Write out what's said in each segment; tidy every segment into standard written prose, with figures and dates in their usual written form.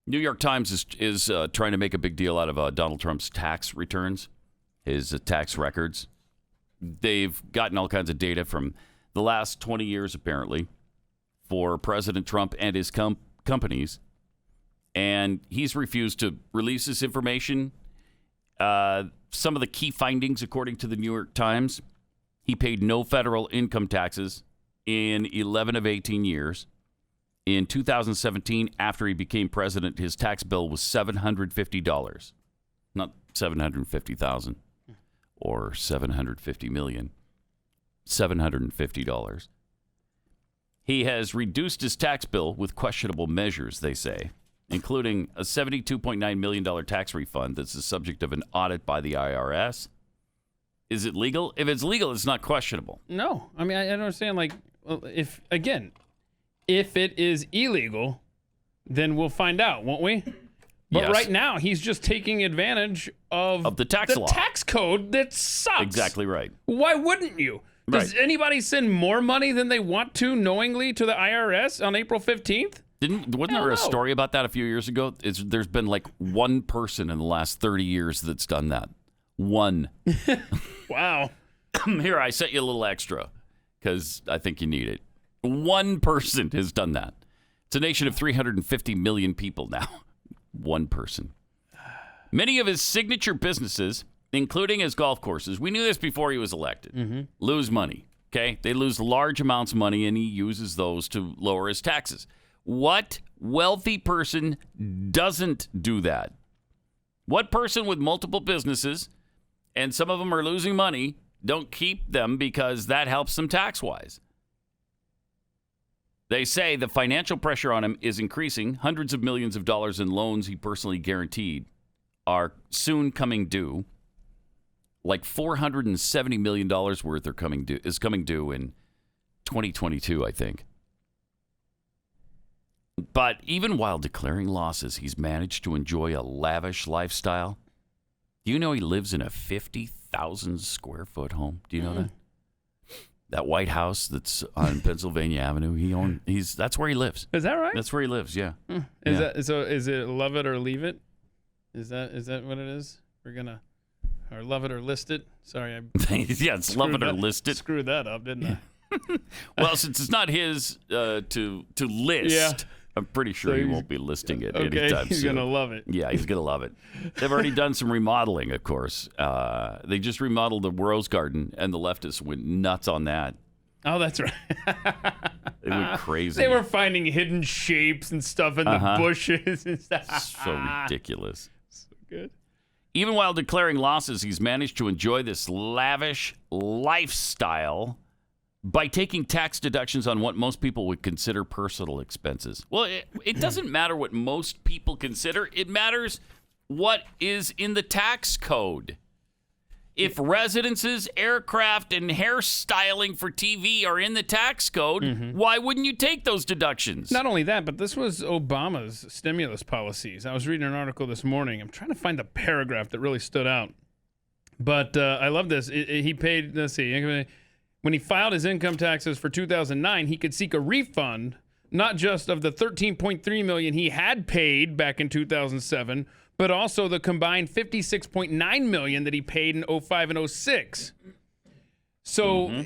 New York Times is trying to make a big deal out of Donald Trump's tax returns, his tax records. They've gotten all kinds of data from the last 20 years, apparently, for President Trump and his companies. And he's refused to release this information. Some of the key findings, according to the New York Times, he paid no federal income taxes in 11 of 18 years. In 2017, after he became president, his tax bill was $750, not $750,000 or $750 million, $750. He has reduced his tax bill with questionable measures, they say, including a $72.9 million tax refund that's the subject of an audit by the IRS. Is it legal? If it's legal, it's not questionable. No. I mean, I don't understand, like, if it is illegal, then we'll find out, won't we? But Yes. right now, he's just taking advantage of the tax law. tax code that sucks. Exactly right. Why wouldn't you? Does anybody send more money than they want to knowingly to the IRS on April 15th? Wasn't there a story about that a few years ago? There's been like one person in the last 30 years that's done that. One. Wow. Here, I sent you a little extra because I think you need it. One person has done that. It's a nation of 350 million people now. One person. Many of his signature businesses, including his golf courses, we knew this before he was elected, lose money. Okay? They lose large amounts of money, and he uses those to lower his taxes. What wealthy person doesn't do that? What person with multiple businesses, and some of them are losing money, don't keep them because that helps them tax-wise? They say the financial pressure on him is increasing. Hundreds of millions of dollars in loans he personally guaranteed are soon coming due. Like $470 million worth is coming due in 2022, I think. But even while declaring losses, he's managed to enjoy a lavish lifestyle. Do you know he lives in a 50,000 square foot home? Do you know that? That White House that's on Pennsylvania Avenue, that's where he lives. Is that right? That's where he lives, yeah. Is it love it or leave it? Is that what it is? Or love it or list it? Sorry, yeah, it's love it or list it. Screwed that up, didn't I? Well, since it's not his to list, I'm pretty sure he won't be listing it anytime soon. He's going to love it. Yeah, he's going to love it. They've already done some remodeling, of course. They just remodeled the Rose Garden, and the leftists went nuts on that. Oh, that's right. They went crazy. They were finding hidden shapes and stuff in the bushes and stuff. So ridiculous. So good. Even while declaring losses, he's managed to enjoy this lavish lifestyle by taking tax deductions on what most people would consider personal expenses. Well, it doesn't matter what most people consider. It matters what is in the tax code. If residences, aircraft, and hairstyling for TV are in the tax code, why wouldn't you take those deductions? Not only that, but this was Obama's stimulus policies. I was reading an article this morning. I'm trying to find the paragraph that really stood out. But I love this. He paid, let's see, when he filed his income taxes for 2009, he could seek a refund, not just of the $13.3 million he had paid back in 2007, but also the combined $56.9 million that he paid in 05 and 06. So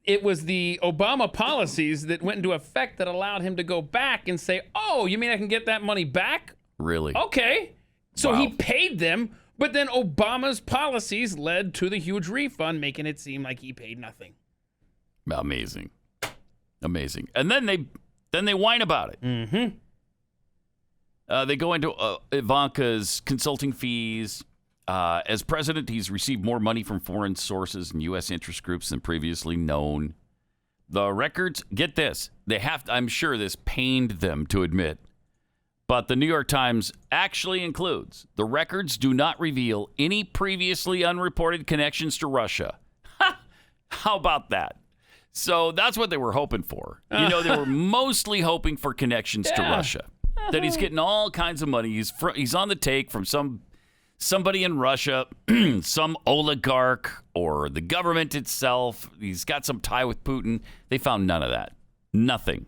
it was the Obama policies that went into effect that allowed him to go back and say, oh, you mean I can get that money back? Really? Okay. So he paid them, but then Obama's policies led to the huge refund, making it seem like he paid nothing. Amazing. And then they whine about it. They go into Ivanka's consulting fees. As president, he's received more money from foreign sources and U.S. interest groups than previously known. The records, get this, I'm sure this pained them to admit, but the New York Times actually includes, the records do not reveal any previously unreported connections to Russia. How about that? So that's what they were hoping for. They were mostly hoping for connections to Russia. That he's getting all kinds of money. He's on the take from somebody in Russia, some oligarch or the government itself. He's got some tie with Putin. They found none of that. Nothing.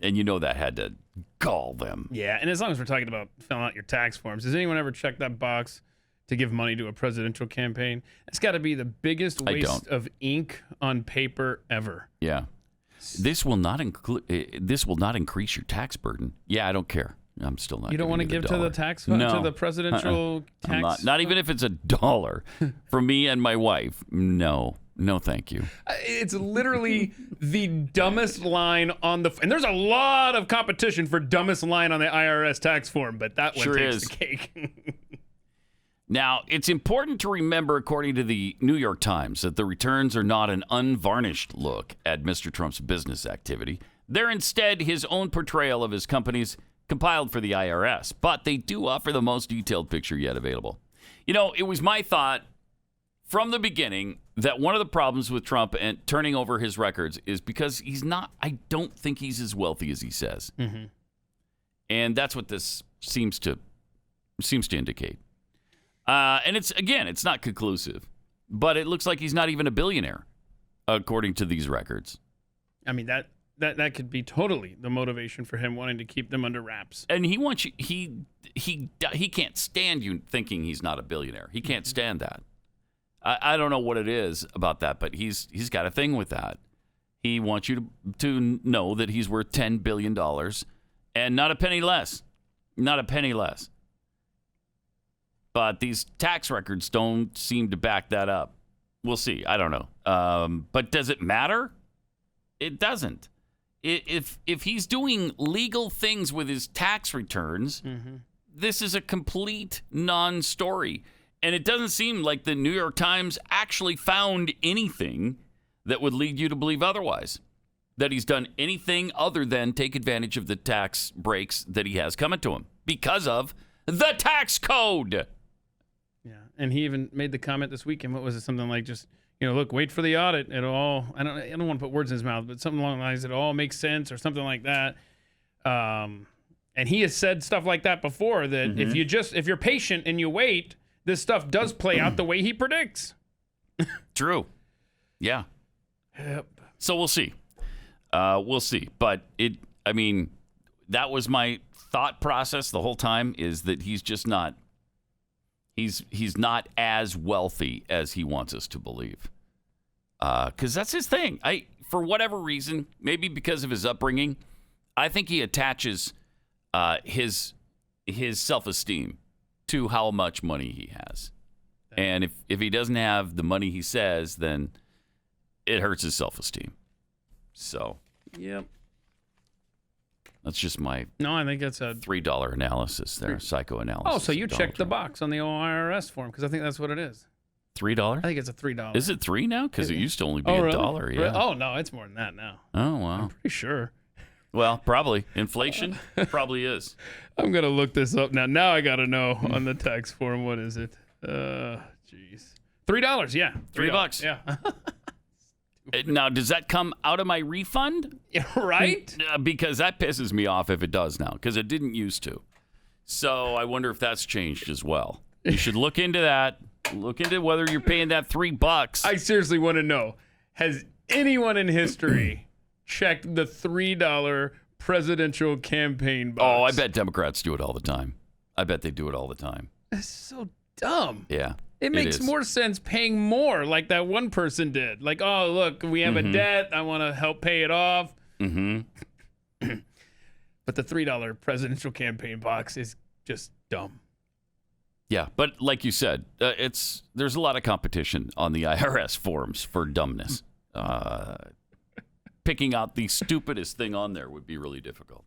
And that had to call them. Yeah, and as long as we're talking about filling out your tax forms, does anyone ever check that box to give money to a presidential campaign? It's got to be the biggest waste of ink on paper ever. Yeah. This will not increase your tax burden. Yeah, I don't care. I'm still not. You don't want to give to the tax fund, to the presidential tax? Not even if it's $1 for me and my wife. No, thank you. It's literally the dumbest line on the. And there's a lot of competition for dumbest line on the IRS tax form, but that one takes the cake. Now, it's important to remember, according to the New York Times, that the returns are not an unvarnished look at Mr. Trump's business activity. They're instead his own portrayal of his companies compiled for the IRS, but they do offer the most detailed picture yet available. You know, it was my thought from the beginning that one of the problems with Trump and turning over his records is because I don't think he's as wealthy as he says. Mm-hmm. And that's what this seems to indicate. And it's not conclusive, but it looks like he's not even a billionaire, according to these records. I mean, that could be totally the motivation for him wanting to keep them under wraps. And he wants you, he can't stand you thinking he's not a billionaire. He can't stand that. I don't know what it is about that, but he's got a thing with that. He wants you to know that he's worth $10 billion and not a penny less. Not a penny less. But these tax records don't seem to back that up. We'll see. I don't know. But does it matter? It doesn't. If he's doing legal things with his tax returns, this is a complete non-story. And it doesn't seem like the New York Times actually found anything that would lead you to believe otherwise. That he's done anything other than take advantage of the tax breaks that he has coming to him because of the tax code. Yeah, and he even made the comment this weekend. What was it? Something like just, look, wait for the audit. It'll all, I don't want to put words in his mouth, but something along the lines, it all makes sense or something like that. And he has said stuff like that before, that if you're patient and you wait, this stuff does play out the way he predicts. True. Yeah. Yep. So we'll see. We'll see. But that was my thought process the whole time, is that he's just not, he's not as wealthy as he wants us to believe. Because that's his thing. For whatever reason, maybe because of his upbringing, I think he attaches his self-esteem to how much money he has. And if he doesn't have the money he says, then it hurts his self-esteem. So, yep. That's just my I think that's a $3 analysis there, psychoanalysis. Oh, so you checked the box on the IRS form, because I think that's what it is. $3? I think it's a $3. Is it $3 now? Because it used to only be $1. Really? Yeah. Oh, no, it's more than that now. Oh, wow. I'm pretty sure. Well, probably. Inflation probably is. I'm going to look this up now. Now I got to know on the tax form. What is it? Jeez. $3, yeah. $3. Yeah. Now, does that come out of my refund? Right? Because that pisses me off if it does now, because it didn't used to. So I wonder if that's changed as well. You should look into that. Look into whether you're paying that $3. I seriously want to know, has anyone in history checked the $3 presidential campaign box? Oh, I bet Democrats do it all the time. I bet they do it all the time. That's so dumb. Yeah. It makes more sense paying more, like that one person did. Like, oh, look, we have a debt. I want to help pay it off. Mm-hmm. But the $3 presidential campaign box is just dumb. Yeah, but like you said, there's a lot of competition on the IRS forms for dumbness. Picking out the stupidest thing on there would be really difficult.